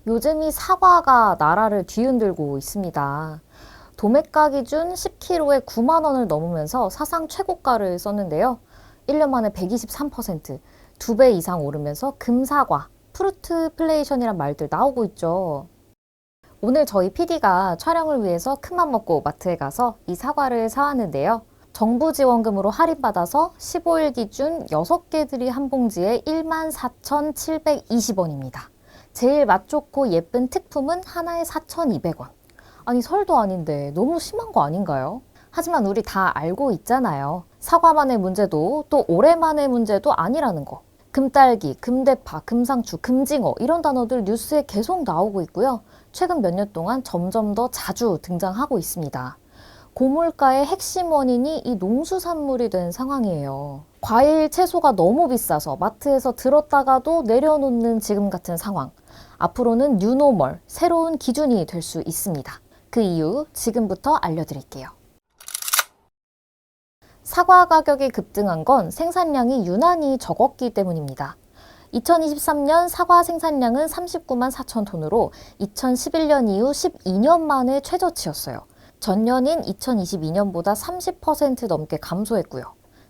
요즘 이 사과가 나라를 뒤흔들고 있습니다. 도매가 기준 10kg에 9만 원을 넘으면서 사상 최고가를 썼는데요. 1년 만에 123%, 2배 이상 오르면서 금사과, 프루트플레이션이란 말들 나오고 있죠. 오늘 저희 PD가 촬영을 위해서 큰맘 먹고 마트에 가서 이 사과를 사왔는데요. 정부 지원금으로 할인받아서 15일 기준 6개들이 한 봉지에 14,720원입니다. 제일 맛 좋고 예쁜 특품은 하나에 4,200원. 아니 설도 아닌데 너무 심한 거 아닌가요? 하지만 우리 다 알고 있잖아요. 사과만의 문제도 또 올해만의 문제도 아니라는 거. 금딸기, 금대파, 금상추, 금징어 이런 단어들 뉴스에 계속 나오고 있고요. 최근 몇 년 동안 점점 더 자주 등장하고 있습니다. 고물가의 핵심 원인이 이 농수산물이 된 상황이에요. 과일, 채소가 너무 비싸서 마트에서 들었다가도 내려놓는 지금 같은 상황. 앞으로는 뉴노멀, 새로운 기준이 될 수 있습니다. 그 이유 지금부터 알려드릴게요. 사과 가격이 급등한 건 생산량이 유난히 적었기 때문입니다. 2023년 사과 생산량은 39만 4천 톤으로 2011년 이후 12년 만에 최저치였어요. 전년인 2022년보다 30% 넘게 감소했고요.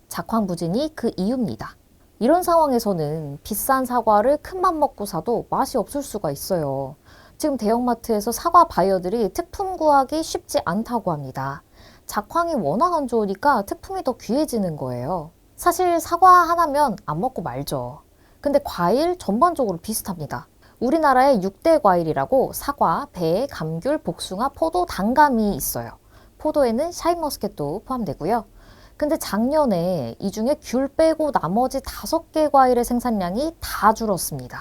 작황부진이 그 이유입니다. 이런 상황에서는 비싼 사과를 큰맘 먹고 사도 맛이 없을 수가 있어요. 지금 대형마트에서 사과 바이어들이 특품 구하기 쉽지 않다고 합니다. 작황이 워낙 안 좋으니까 특품이 더 귀해지는 거예요. 사실 사과 하나면 안 먹고 말죠. 근데 과일 전반적으로 비슷합니다. 우리나라에 6대 과일이라고 사과, 배, 감귤, 복숭아, 포도, 단감이 있어요. 포도에는 샤인머스켓도 포함되고요. 근데 작년에 이 중에 귤 빼고 나머지 5개 과일의 생산량이 다 줄었습니다.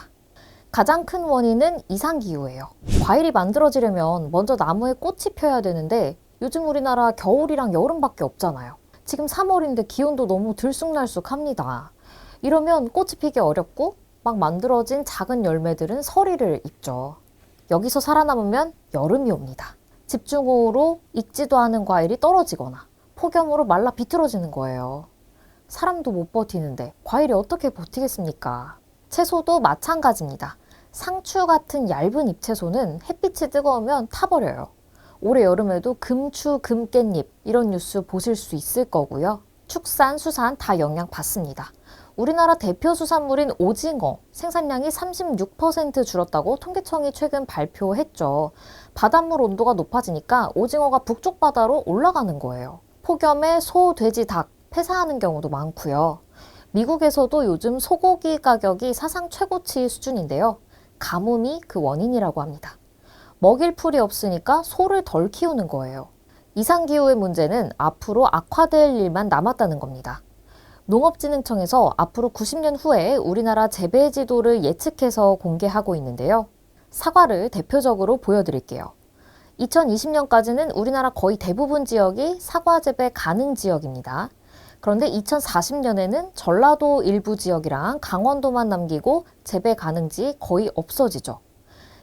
가장 큰 원인은 이상기후예요. 과일이 만들어지려면 먼저 나무에 꽃이 펴야 되는데 요즘 우리나라 겨울이랑 여름밖에 없잖아요. 지금 3월인데 기온도 너무 들쑥날쑥합니다. 이러면 꽃이 피기 어렵고 막 만들어진 작은 열매들은 서리를 입죠. 여기서 살아남으면 여름이 옵니다. 집중호우로 익지도 않은 과일이 떨어지거나 폭염으로 말라 비틀어지는 거예요. 사람도 못 버티는데 과일이 어떻게 버티겠습니까? 채소도 마찬가지입니다. 상추 같은 얇은 잎채소는 햇빛이 뜨거우면 타버려요. 올해 여름에도 금추, 금깻잎 이런 뉴스 보실 수 있을 거고요. 축산, 수산 다 영향 받습니다. 우리나라 대표 수산물인 오징어 생산량이 36% 줄었다고 통계청이 최근 발표했죠. 바닷물 온도가 높아지니까 오징어가 북쪽 바다로 올라가는 거예요. 폭염에 소, 돼지, 닭 폐사하는 경우도 많고요. 미국에서도 요즘 소고기 가격이 사상 최고치 수준인데요. 가뭄이 그 원인이라고 합니다. 먹일 풀이 없으니까 소를 덜 키우는 거예요. 이상기후의 문제는 앞으로 악화될 일만 남았다는 겁니다. 농업진흥청에서 앞으로 90년 후에 우리나라 재배 지도를 예측해서 공개하고 있는데요. 사과를 대표적으로 보여드릴게요. 2020년까지는 우리나라 거의 대부분 지역이 사과 재배 가능 지역입니다. 그런데 2040년에는 전라도 일부 지역이랑 강원도만 남기고 재배 가능지 거의 없어지죠.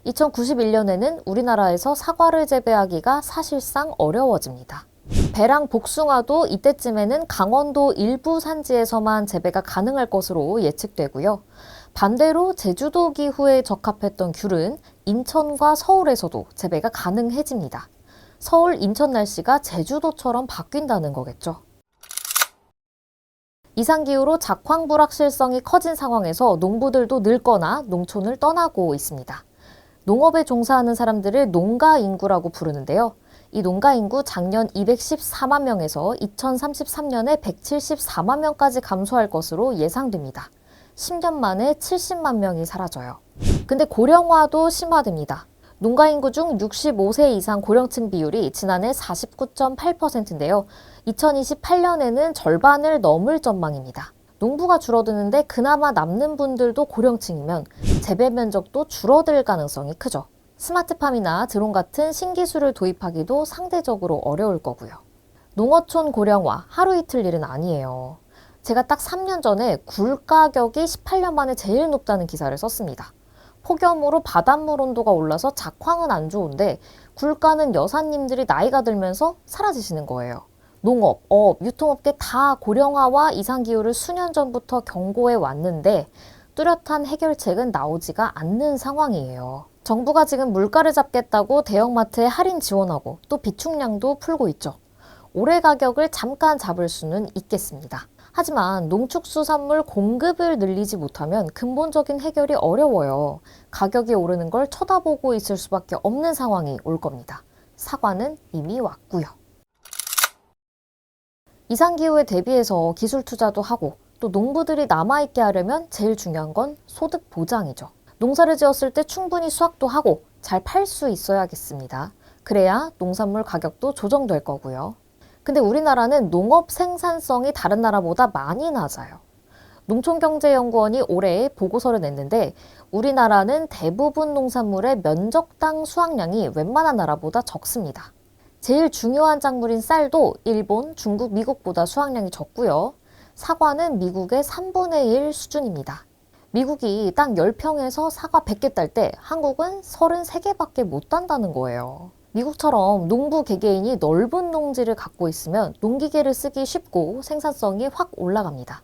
2091년에는 우리나라에서 사과를 재배하기가 사실상 어려워집니다. 배랑 복숭아도 이때쯤에는 강원도 일부 산지에서만 재배가 가능할 것으로 예측되고요. 반대로 제주도 기후에 적합했던 귤은 인천과 서울에서도 재배가 가능해집니다. 서울, 인천 날씨가 제주도처럼 바뀐다는 거겠죠. 이상기후로 작황 불확실성이 커진 상황에서 농부들도 늙거나 농촌을 떠나고 있습니다. 농업에 종사하는 사람들을 농가 인구라고 부르는데요. 이 농가 인구 작년 214만 명에서 2033년에 174만 명까지 감소할 것으로 예상됩니다. 10년 만에 70만 명이 사라져요. 근데 고령화도 심화됩니다. 농가 인구 중 65세 이상 고령층 비율이 지난해 49.8%인데요. 2028년에는 절반을 넘을 전망입니다. 농부가 줄어드는데 그나마 남는 분들도 고령층이면 재배 면적도 줄어들 가능성이 크죠. 스마트팜이나 드론 같은 신기술을 도입하기도 상대적으로 어려울 거고요. 농어촌 고령화 하루 이틀 일은 아니에요. 제가 딱 3년 전에 굴 가격이 18년 만에 제일 높다는 기사를 썼습니다. 폭염으로 바닷물 온도가 올라서 작황은 안 좋은데 굴 까는 여사님들이 나이가 들면서 사라지시는 거예요. 농업, 어업, 유통업계 다 고령화와 이상기후를 수년 전부터 경고해 왔는데 뚜렷한 해결책은 나오지가 않는 상황이에요. 정부가 지금 물가를 잡겠다고 대형마트에 할인 지원하고 또 비축량도 풀고 있죠. 올해 가격을 잠깐 잡을 수는 있겠습니다. 하지만 농축수산물 공급을 늘리지 못하면 근본적인 해결이 어려워요. 가격이 오르는 걸 쳐다보고 있을 수밖에 없는 상황이 올 겁니다. 사과는 이미 왔고요. 이상기후에 대비해서 기술 투자도 하고 또 농부들이 남아있게 하려면 제일 중요한 건 소득 보장이죠. 농사를 지었을 때 충분히 수확도 하고 잘 팔 수 있어야겠습니다. 그래야 농산물 가격도 조정될 거고요. 근데 우리나라는 농업 생산성이 다른 나라보다 많이 낮아요. 농촌경제연구원이 올해 보고서를 냈는데 우리나라는 대부분 농산물의 면적당 수확량이 웬만한 나라보다 적습니다. 제일 중요한 작물인 쌀도 일본, 중국, 미국보다 수확량이 적고요. 사과는 미국의 3분의 1 수준입니다. 미국이 땅 10평에서 사과 100개 딸 때 한국은 33개밖에 못 딴다는 거예요. 미국처럼 농부 개개인이 넓은 농지를 갖고 있으면 농기계를 쓰기 쉽고 생산성이 확 올라갑니다.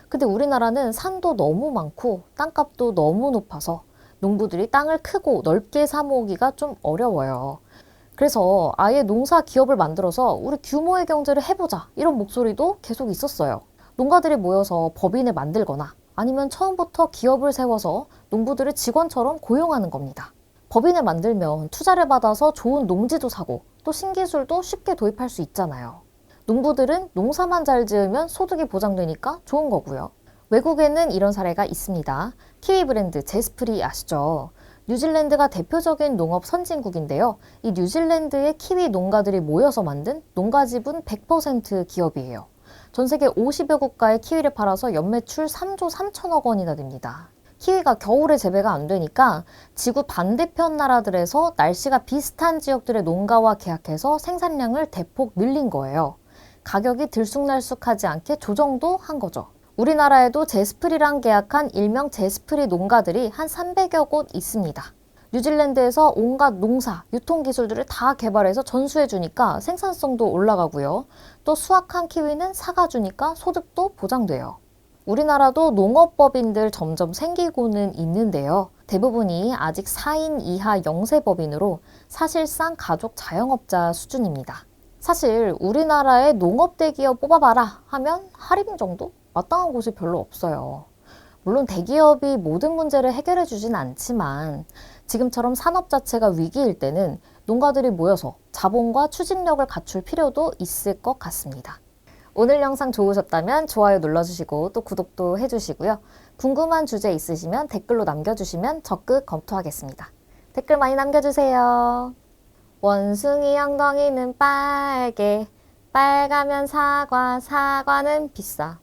근데 우리나라는 산도 너무 많고 땅값도 너무 높아서 농부들이 땅을 크고 넓게 사모으기가 좀 어려워요. 그래서 아예 농사 기업을 만들어서 우리 규모의 경제를 해보자 이런 목소리도 계속 있었어요. 농가들이 모여서 법인을 만들거나 아니면 처음부터 기업을 세워서 농부들을 직원처럼 고용하는 겁니다. 법인을 만들면 투자를 받아서 좋은 농지도 사고 또 신기술도 쉽게 도입할 수 있잖아요. 농부들은 농사만 잘 지으면 소득이 보장되니까 좋은 거고요. 외국에는 이런 사례가 있습니다. 키위 브랜드 제스프리 아시죠? 뉴질랜드가 대표적인 농업 선진국인데요. 이 뉴질랜드의 키위 농가들이 모여서 만든 농가지분 100% 기업이에요. 전 세계 50여 국가에 키위를 팔아서 연매출 3조 3천억 원이나 됩니다. 키위가 겨울에 재배가 안 되니까 지구 반대편 나라들에서 날씨가 비슷한 지역들의 농가와 계약해서 생산량을 대폭 늘린 거예요. 가격이 들쑥날쑥하지 않게 조정도 한 거죠. 우리나라에도 제스프리랑 계약한 일명 제스프리 농가들이 한 300여 곳 있습니다. 뉴질랜드에서 온갖 농사, 유통기술들을 다 개발해서 전수해주니까 생산성도 올라가고요. 또 수확한 키위는 사가주니까 소득도 보장돼요. 우리나라도 농업법인들 점점 생기고는 있는데요. 대부분이 아직 4인 이하 영세법인으로 사실상 가족 자영업자 수준입니다. 사실 우리나라에 농업대기업 뽑아봐라 하면 하림 정도? 마땅한 곳이 별로 없어요. 물론 대기업이 모든 문제를 해결해 주진 않지만 지금처럼 산업 자체가 위기일 때는 농가들이 모여서 자본과 추진력을 갖출 필요도 있을 것 같습니다. 오늘 영상 좋으셨다면 좋아요 눌러주시고 또 구독도 해주시고요. 궁금한 주제 있으시면 댓글로 남겨주시면 적극 검토하겠습니다. 댓글 많이 남겨주세요. 원숭이 엉덩이는 빨개, 빨가면 사과, 사과는 비싸.